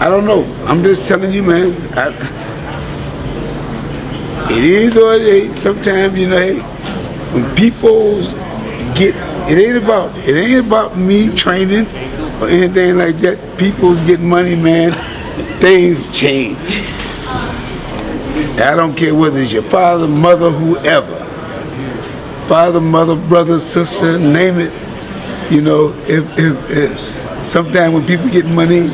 I don't know. I'm just telling you, man. It is what it is. Sometimes, hey, when people it ain't about me training or anything like that. People get money, man. Things change. I don't care whether it's your father, mother, whoever. Father, mother, brother, sister, name it. If sometimes when people get money.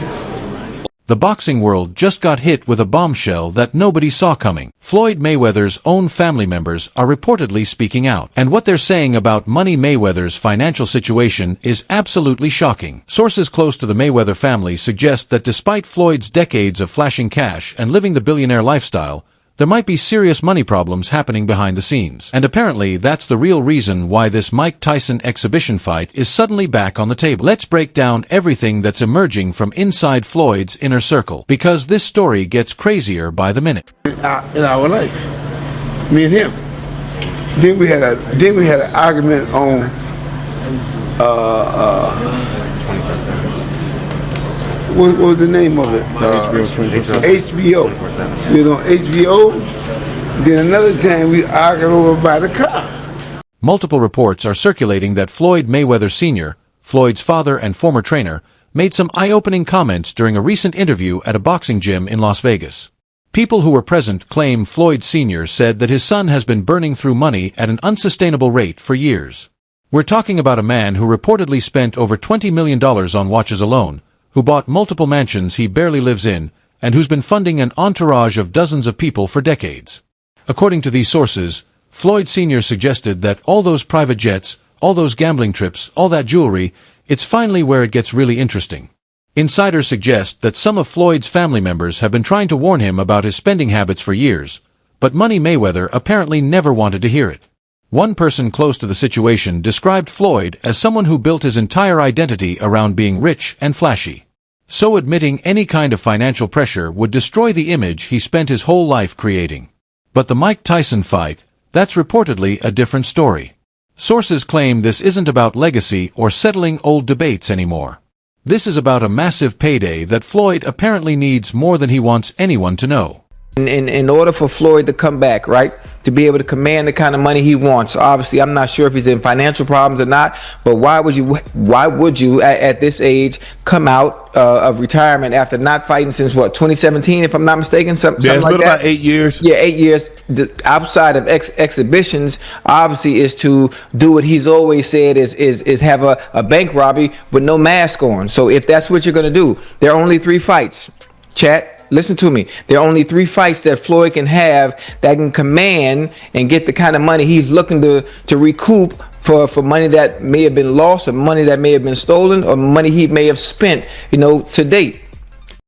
The boxing world just got hit with a bombshell that nobody saw coming. Floyd Mayweather's own family members are reportedly speaking out, and what they're saying about Money Mayweather's financial situation is absolutely shocking. Sources close to the Mayweather family suggest that despite Floyd's decades of flashing cash and living the billionaire lifestyle, there might be serious money problems happening behind the scenes. And apparently that's the real reason why this Mike Tyson exhibition fight is suddenly back on the table. Let's break down everything that's emerging from inside Floyd's inner circle, because this story gets crazier by the minute. In our life, me and him. Then we had an argument on what was the name of it? HBO. We was on HBO. Then another time we argued over by the car. Multiple reports are circulating that Floyd Mayweather Sr., Floyd's father and former trainer, made some eye-opening comments during a recent interview at a boxing gym in Las Vegas. People who were present claim Floyd Sr. said that his son has been burning through money at an unsustainable rate for years. We're talking about a man who reportedly spent over $20 million on watches alone, who bought multiple mansions he barely lives in, and who's been funding an entourage of dozens of people for decades. According to these sources, Floyd Sr. suggested that all those private jets, all those gambling trips, all that jewelry, it's finally where it gets really interesting. Insiders suggest that some of Floyd's family members have been trying to warn him about his spending habits for years, but Money Mayweather apparently never wanted to hear it. One person close to the situation described Floyd as someone who built his entire identity around being rich and flashy. So admitting any kind of financial pressure would destroy the image he spent his whole life creating. But the Mike Tyson fight, that's reportedly a different story. Sources claim this isn't about legacy or settling old debates anymore. This is about a massive payday that Floyd apparently needs more than he wants anyone to know. In order for Floyd to come back, right, to be able to command the kind of money he wants, obviously I'm not sure if he's in financial problems or not, but why would you at this age come out of retirement after not fighting since what, 2017, if I'm not mistaken, something it's like been that? About 8 years. Yeah, 8 years. Outside of exhibitions, obviously, is to do what he's always said is have a bank robbery with no mask on. So if that's what you're gonna do, there are only 3 fights. Chat, listen to me. There are only 3 fights that Floyd can have that can command and get the kind of money he's looking to recoup for money that may have been lost, or money that may have been stolen, or money he may have spent, to date.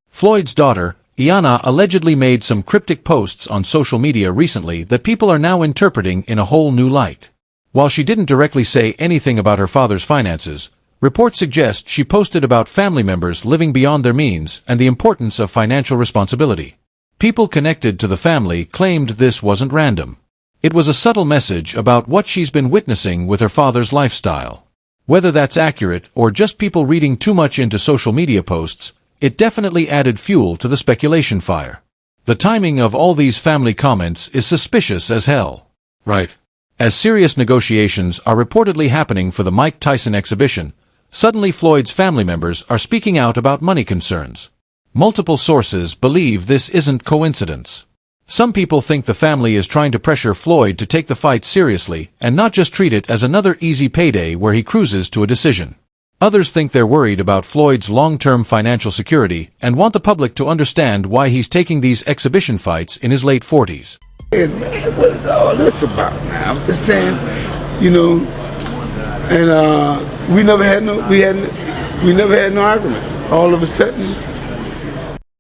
Floyd's daughter, Iyanna, allegedly made some cryptic posts on social media recently that people are now interpreting in a whole new light. While she didn't directly say anything about her father's finances, reports suggest she posted about family members living beyond their means and the importance of financial responsibility. People connected to the family claimed this wasn't random. It was a subtle message about what she's been witnessing with her father's lifestyle. Whether that's accurate or just people reading too much into social media posts, it definitely added fuel to the speculation fire. The timing of all these family comments is suspicious as hell. Right. As serious negotiations are reportedly happening for the Mike Tyson exhibition, suddenly Floyd's family members are speaking out about money concerns. Multiple sources believe this isn't coincidence. Some people think the family is trying to pressure Floyd to take the fight seriously and not just treat it as another easy payday where he cruises to a decision. Others think they're worried about Floyd's long-term financial security and want the public to understand why he's taking these exhibition fights in his late 40s. Hey, man, what is all this about now? I'm just saying, and we never had no argument. All of a sudden.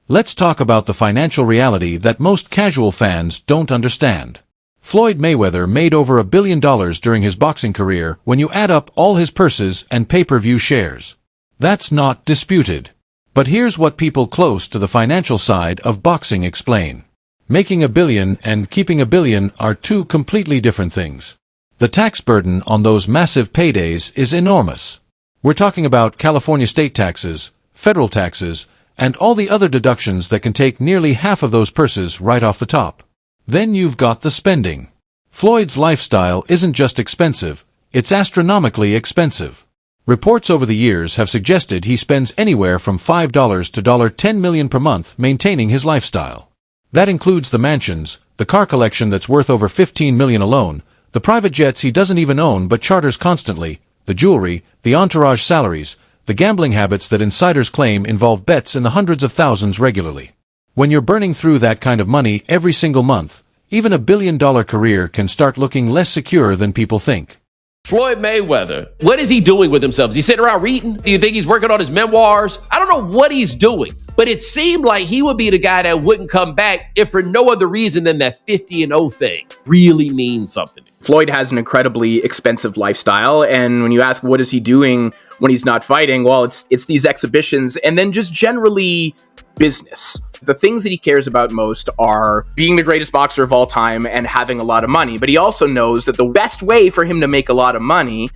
Let's talk about the financial reality that most casual fans don't understand. Floyd Mayweather made over $1 billion during his boxing career when you add up all his purses and pay-per-view shares. That's not disputed. But here's what people close to the financial side of boxing explain. Making $1 billion and keeping $1 billion are 2 completely different things. The tax burden on those massive paydays is enormous. We're talking about California state taxes, federal taxes, and all the other deductions that can take nearly half of those purses right off the top. Then you've got the spending. Floyd's lifestyle isn't just expensive, it's astronomically expensive. Reports over the years have suggested he spends anywhere from $5 to $10 million per month maintaining his lifestyle. That includes the mansions, the car collection that's worth over $15 million alone, the private jets he doesn't even own but charters constantly, the jewelry, the entourage salaries, the gambling habits that insiders claim involve bets in the hundreds of thousands regularly. When you're burning through that kind of money every single month, even a billion-dollar career can start looking less secure than people think. Floyd Mayweather, what is he doing with himself? Is he sitting around reading? Do you think he's working on his memoirs? I don't know what he's doing, but it seemed like he would be the guy that wouldn't come back if for no other reason than that 50-0 thing really means something. Floyd has an incredibly expensive lifestyle, and when you ask what is he doing when he's not fighting, well, it's these exhibitions and then just generally business. The things that he cares about most are being the greatest boxer of all time and having a lot of money. But he also knows that the best way for him to make a lot of money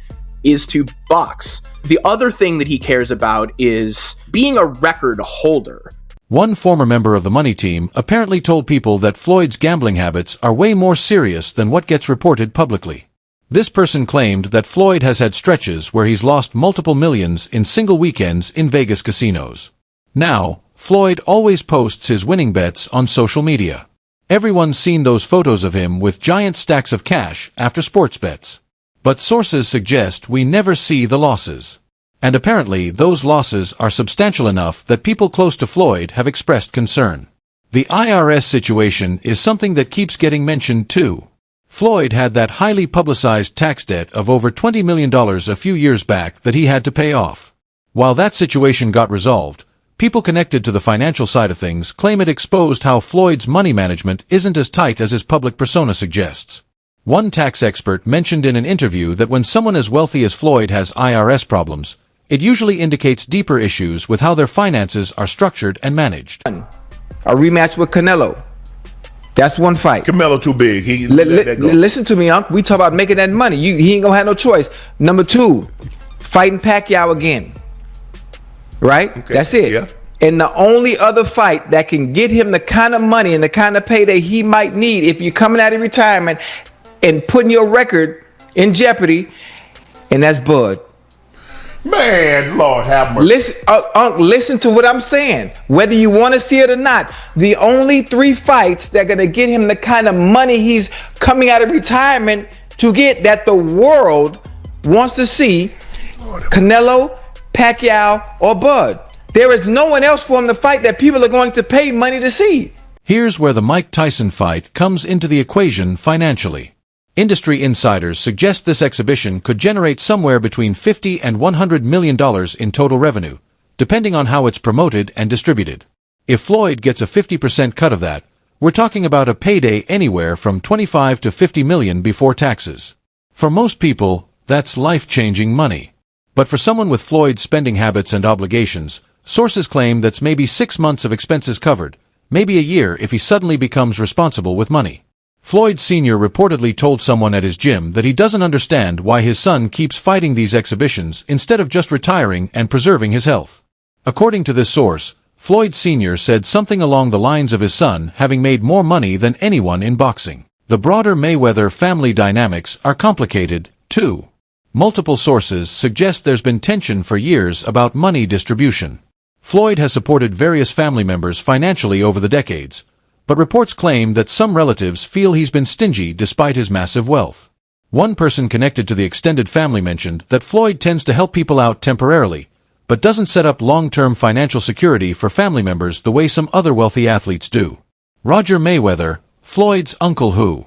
is to box. The other thing that he cares about is being a record holder. One former member of the money team apparently told people that Floyd's gambling habits are way more serious than what gets reported publicly. This person claimed that Floyd has had stretches where he's lost multiple millions in single weekends in Vegas casinos. Now, Floyd always posts his winning bets on social media. Everyone's seen those photos of him with giant stacks of cash after sports bets. But sources suggest we never see the losses. And apparently those losses are substantial enough that people close to Floyd have expressed concern. The IRS situation is something that keeps getting mentioned too. Floyd had that highly publicized tax debt of over $20 million a few years back that he had to pay off. While that situation got resolved, people connected to the financial side of things claim it exposed how Floyd's money management isn't as tight as his public persona suggests. One tax expert mentioned in an interview that when someone as wealthy as Floyd has IRS problems, it usually indicates deeper issues with how their finances are structured and managed. A rematch with Canelo. That's one fight. Canelo too big. He let that go. Listen to me, Unc. We talk about making that money. He ain't gonna have no choice. Number 2, fighting Pacquiao again. Right? Okay. That's it. Yeah. And the only other fight that can get him the kind of money and the kind of payday he might need if you're coming out of retirement and putting your record in jeopardy, and that's Bud. Man, Lord have mercy. Listen, Unc, listen to what I'm saying. Whether you want to see it or not, the only 3 fights that are going to get him the kind of money he's coming out of retirement to get, that the world wants to see, Canelo, Pacquiao, or Bud. There is no one else for him to fight that people are going to pay money to see. Here's where the Mike Tyson fight comes into the equation financially. Industry insiders suggest this exhibition could generate somewhere between $50 and $100 million in total revenue, depending on how it's promoted and distributed. If Floyd gets a 50% cut of that, we're talking about a payday anywhere from $25 to $50 million before taxes. For most people, that's life-changing money. But for someone with Floyd's spending habits and obligations, sources claim that's maybe 6 months of expenses covered, maybe a year if he suddenly becomes responsible with money. Floyd Sr. reportedly told someone at his gym that he doesn't understand why his son keeps fighting these exhibitions instead of just retiring and preserving his health. According to this source, Floyd Sr. said something along the lines of his son having made more money than anyone in boxing. The broader Mayweather family dynamics are complicated, too. Multiple sources suggest there's been tension for years about money distribution. Floyd has supported various family members financially over the decades, but reports claim that some relatives feel he's been stingy despite his massive wealth. One person connected to the extended family mentioned that Floyd tends to help people out temporarily, but doesn't set up long-term financial security for family members the way some other wealthy athletes do. Roger Mayweather, Floyd's uncle who